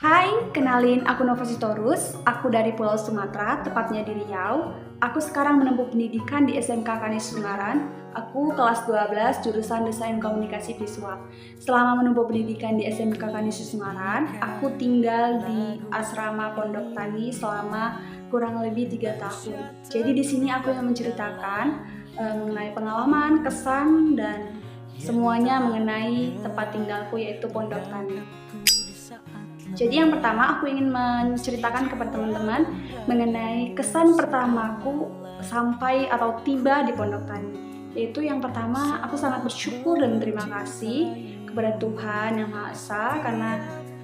Hai, kenalin aku Nova Sitorus, aku dari Pulau Sumatera, tepatnya di Riau. Aku sekarang menempuh pendidikan di SMK Kanis Ungaran. Aku kelas 12 jurusan Desain Komunikasi Visual. Selama menempuh pendidikan di SMK Kanis Ungaran, aku tinggal di asrama Pondok Tani selama kurang lebih 3 tahun. Jadi di sini aku yang menceritakan mengenai pengalaman, kesan, dan semuanya mengenai tempat tinggalku yaitu Pondok Tani. Jadi yang pertama aku ingin menceritakan kepada teman-teman mengenai kesan pertamaku sampai atau tiba di Pondok Tani. Yaitu yang pertama, aku sangat bersyukur dan berterima kasih kepada Tuhan Yang Maha Esa karena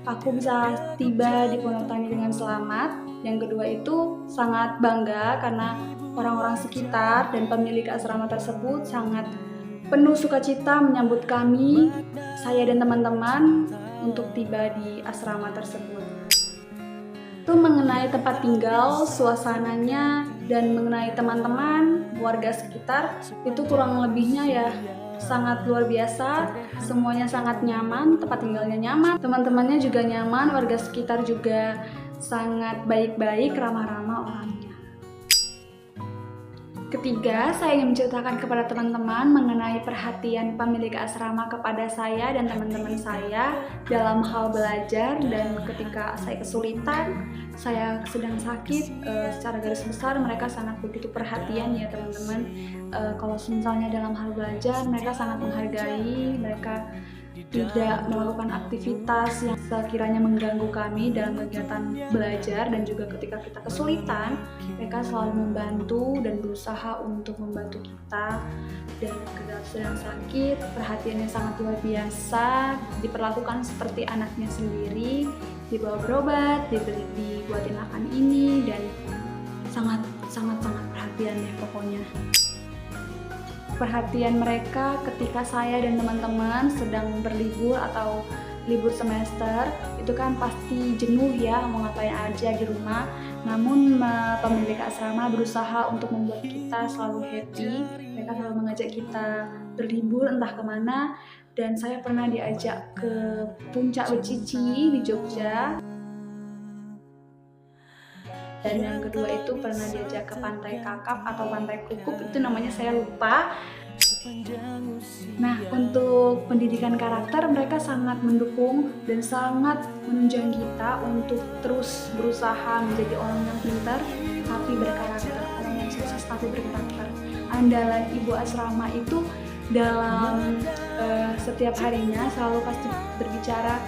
aku bisa tiba di Pondok Tani dengan selamat. Yang kedua itu sangat bangga karena orang-orang sekitar dan pemilik asrama tersebut sangat penuh sukacita menyambut kami, saya dan teman-teman untuk tiba di asrama tersebut. Itu mengenai tempat tinggal, suasananya, dan mengenai teman-teman, warga sekitar, itu kurang lebihnya ya sangat luar biasa. Semuanya sangat nyaman, tempat tinggalnya nyaman, teman-temannya juga nyaman, warga sekitar juga sangat baik-baik, ramah-ramah orangnya. Ketiga, saya ingin menceritakan kepada teman-teman mengenai perhatian pemilik asrama kepada saya dan teman-teman saya dalam hal belajar, dan ketika saya kesulitan, saya sedang sakit, secara garis besar mereka sangat begitu perhatian ya teman-teman. Kalau misalnya dalam hal belajar, mereka sangat menghargai, mereka tidak melakukan aktivitas yang sekiranya mengganggu kami dalam kegiatan belajar, dan juga ketika kita kesulitan mereka selalu membantu dan berusaha untuk membantu kita. Dan ketika sedang sakit, perhatiannya sangat luar biasa, diperlakukan seperti anaknya sendiri, dibawa berobat, dibuatin makan ini, dan sangat perhatian deh pokoknya. Perhatian mereka ketika saya dan teman-teman sedang berlibur atau libur semester, itu kan pasti jenuh ya, mau ngapain aja di rumah. Namun pemilik asrama berusaha untuk membuat kita selalu happy. Mereka selalu mengajak kita berlibur entah kemana, dan saya pernah diajak ke Puncak Becici di Jogja. Dan yang kedua itu pernah diajak ke Pantai Kakap atau Pantai Kukuk, itu namanya saya lupa. Nah, untuk pendidikan karakter mereka sangat mendukung dan sangat menunjang kita untuk terus berusaha menjadi orang yang pintar tapi berkarakter, orang yang sukses tapi berkarakter. Andalan ibu asrama itu dalam setiap harinya selalu pasti berbicara,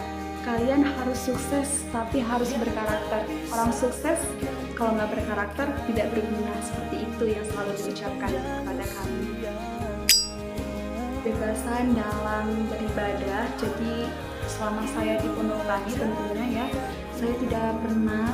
kalian harus sukses tapi harus berkarakter. Orang sukses kalau nggak berkarakter tidak berguna, seperti itu yang selalu diucapkan kepada kami. Kebebasan dalam beribadah, jadi selama saya di Pondok Tani tentunya ya, saya tidak pernah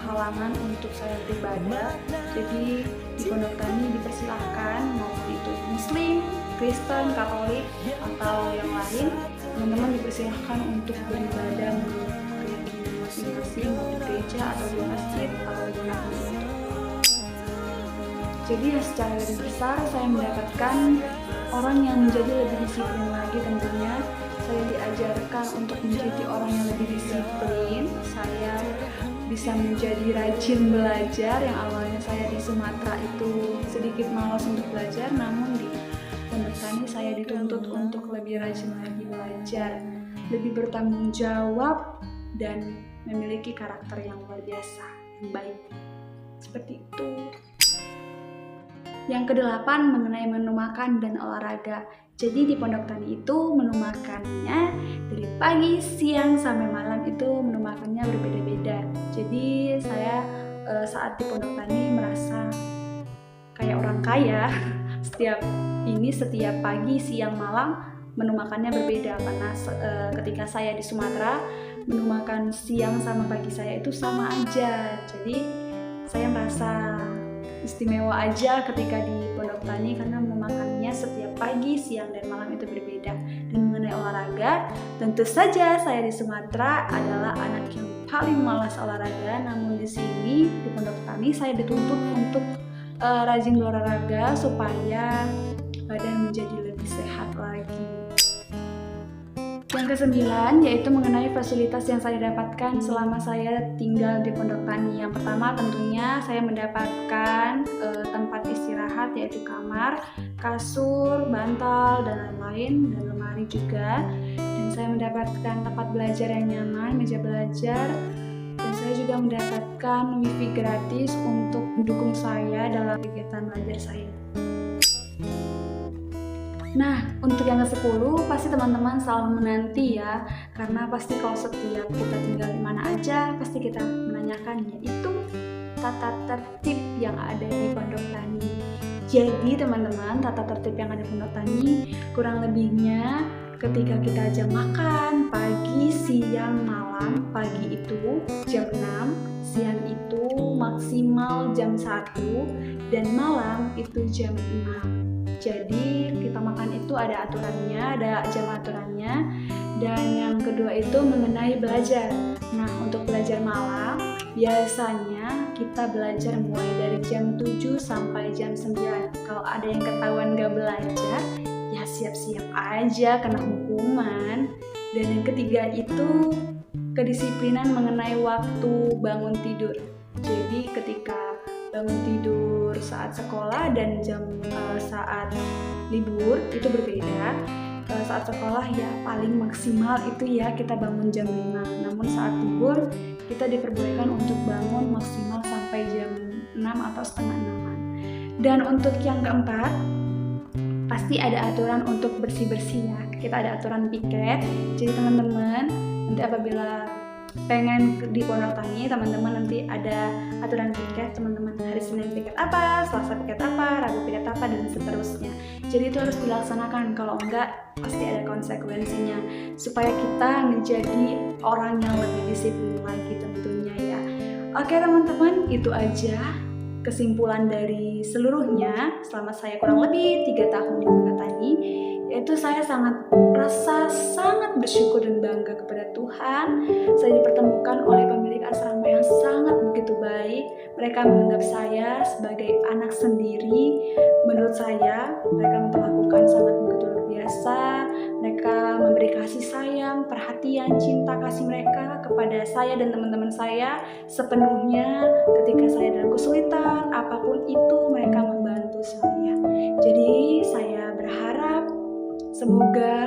halangan untuk saya beribadah. Jadi di Pondok Tani dipersilahkan, mau itu Muslim, Kristen, Katolik atau yang lain, teman-teman dipersilahkan untuk beribadah menurut keyakinan masing-masing, mau di gereja atau di masjid atau di mana. Jadi ya secara garis besar saya mendapatkan orang yang menjadi lebih disiplin lagi tentunya. Saya diajarkan untuk menjadi orang yang lebih disiplin. Saya bisa menjadi rajin belajar, yang awalnya saya di Sumatera itu sedikit malas untuk belajar, namun di Pondok Tani saya dituntut untuk lebih rajin lagi belajar, lebih bertanggung jawab, dan memiliki karakter yang luar biasa, yang baik. Seperti itu. Yang kedelapan mengenai menu makan dan olahraga. Jadi di Pondok Tani itu menu makannya dari pagi, siang, sampai malam itu menu makannya berbeda-beda. Jadi saya saat di Pondok Tani merasa kayak orang kaya. Setiap pagi, siang, malam menu makannya berbeda, karena ketika saya di Sumatera menu makan siang sama pagi saya itu sama aja. Jadi saya merasa istimewa aja ketika di Pondok Tani karena memakannya setiap pagi, siang, dan malam itu berbeda. Dan mengenai olahraga, tentu saja saya di Sumatera adalah anak yang paling malas olahraga. Namun di sini di Pondok Tani saya dituntut untuk rajin berolahraga supaya badan menjadi lebih sehat lagi. Yang kesembilan yaitu mengenai fasilitas yang saya dapatkan selama saya tinggal di Pondok Tani. Yang pertama tentunya saya mendapatkan tempat istirahat yaitu kamar, kasur, bantal, dan lain-lain, dan lemari juga. Dan saya mendapatkan tempat belajar yang nyaman, meja belajar, dan saya juga mendapatkan wifi gratis untuk mendukung saya dalam kegiatan belajar saya. Nah, untuk yang ke-10 pasti teman-teman selalu menanti ya, karena pasti kalau setiap kita tinggal di mana aja pasti kita menanyakan yaitu tata tertib yang ada di Pondok Tani. Jadi teman-teman, tata tertib yang ada di Pondok Tani kurang lebihnya ketika kita jam makan pagi, siang, malam. Pagi itu jam 6, siang itu maksimal jam 1, dan malam itu jam 6. Jadi kita makan itu ada aturannya, ada jam aturannya. Dan yang kedua itu mengenai belajar. Nah, untuk belajar malam biasanya kita belajar mulai dari jam 7 sampai jam 9. Kalau ada yang ketahuan gak belajar, ya siap-siap aja kena hukuman. Dan yang ketiga itu kedisiplinan mengenai waktu bangun tidur. Jadi ketika bangun tidur saat sekolah dan saat libur itu berbeda. Saat sekolah ya paling maksimal itu ya kita bangun jam 5. Namun saat libur kita diperbolehkan untuk bangun maksimal sampai jam 6 atau setengah 6. Dan untuk yang keempat, pasti ada aturan untuk bersih-bersih ya. Kita ada aturan piket. Jadi teman-teman nanti apabila pengen di Pondok Tani, teman-teman nanti ada aturan piket. Teman-teman hari Senin piket apa, Selasa piket apa, Rabu piket apa, dan seterusnya. Jadi itu harus dilaksanakan, kalau enggak pasti ada konsekuensinya, supaya kita menjadi orang yang lebih disiplin lagi tentunya ya. Oke teman-teman, itu aja kesimpulan dari seluruhnya selama saya kurang lebih 3 tahun di Pondok Tani. Yaitu saya sangat bersyukur dan bangga kepada Tuhan. Saya dipertemukan oleh pemilik asrama yang sangat begitu baik. Mereka menganggap saya sebagai anak sendiri. Menurut saya mereka memperlakukan sangat begitu luar biasa. Mereka memberi kasih sayang, perhatian, cinta kasih mereka kepada saya dan teman-teman saya sepenuhnya. Ketika saya dalam kesulitan apapun itu, mereka membantu saya. Jadi saya berharap semoga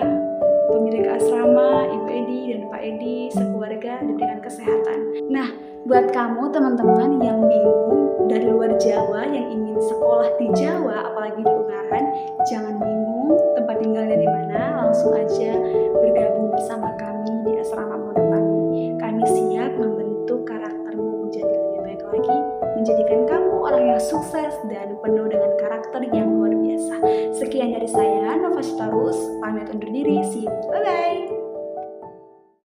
pemilik asrama, Ibu Edi dan Pak Edi sekeluarga diberikan kesehatan. Nah, buat kamu teman-teman yang bingung dari luar Jawa yang ingin sekolah di Jawa, apalagi di Ungaran, jangan bingung tempat tinggalnya di mana, langsung aja bergabung bersama kami di asrama Pondok Tani. Kami siap membentuk karaktermu menjadi lebih baik lagi, menjadikan kamu orang yang sukses dan penuh dengan karakter yang luar biasa. Sekian dari saya, Nova Sitorus, pamit undur diri. See you. Bye-bye.